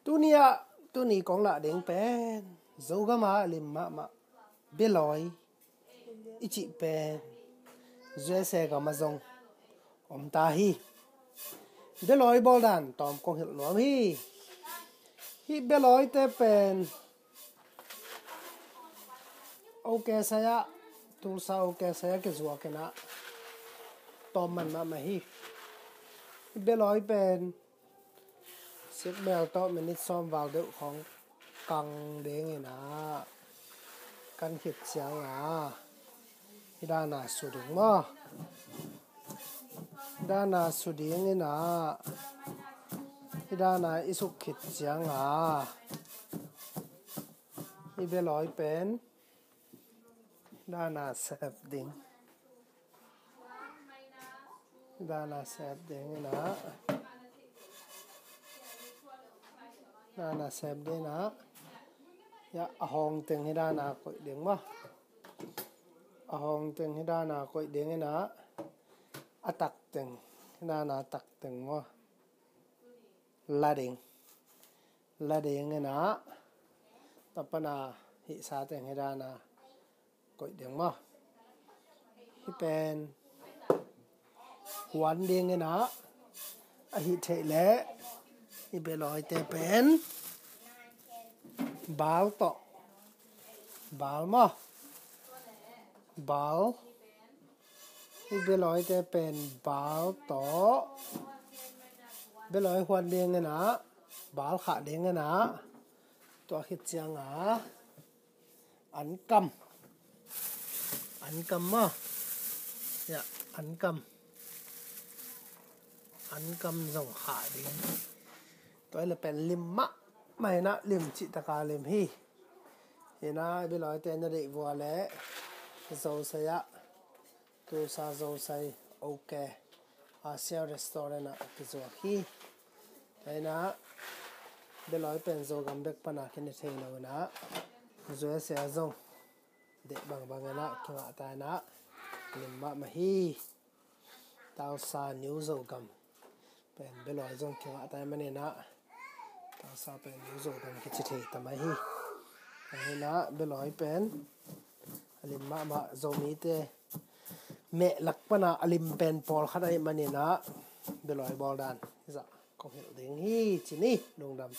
tu ni con lạ đến pen Zogam lim ma Belawi ichi pen Zosai ga mazong tahi Belawi boldan tom kong hil nuam hi Belawi te pen okay saya Tulsa okay saya ke zua ke na tom man ma hi Belawi pen xếp bèo to mình ít xóm vào đậuของcăng đế nghe nà căn khít chiang hi đa nà su đỉnh mà đa nà su đỉnh nghe nà hi đa nà isuk khít chiang hi bê lối pen đa nà sẹp đỉnh đa nà sẹp đỉnh nghe nà na xem đây na ya hong tiếng hi đa na cội tiếng mà hong tiếng hi đa na cội tiếng na tắc tiếng hi đa na tắc tiếng mà la tiếng na tập na hi sa tiếng hi đa na cội tiếng mà hi pen huan tiếng na hi chạy lẽ hi bê lòi tê pen bal to bal mà bal hi bê lòi tê pen bal to bê lòi huan điên nghe nà bal khả điên nghe nà toa khít chiang ấn cầm mà ya ấn cầm dòng khả điên toa là pen lim mạ mày na lim chị ta cả lim hi na bị nói tên là để vừa lẽ Zosai Tulsa Zosai ok Asia restaurant cái chỗ hi đây na bị nói pen Zogam bek pana cái này thấy nào na rồi sẽ zong để bằng na cái ngã tai na lim mạ mà hi Tulsa New Zogam pen bị nói zong cái ngã tai mà này na Tulsa pen New Zogam cái chỉ thấy tầm hi hay na Belawi pen alim ma Zomi te mẹ lắc pana alim pen pol khát ai mà nè na Belawi bol dan dạ không hiểu tiếng hi chỉ ni đông đầm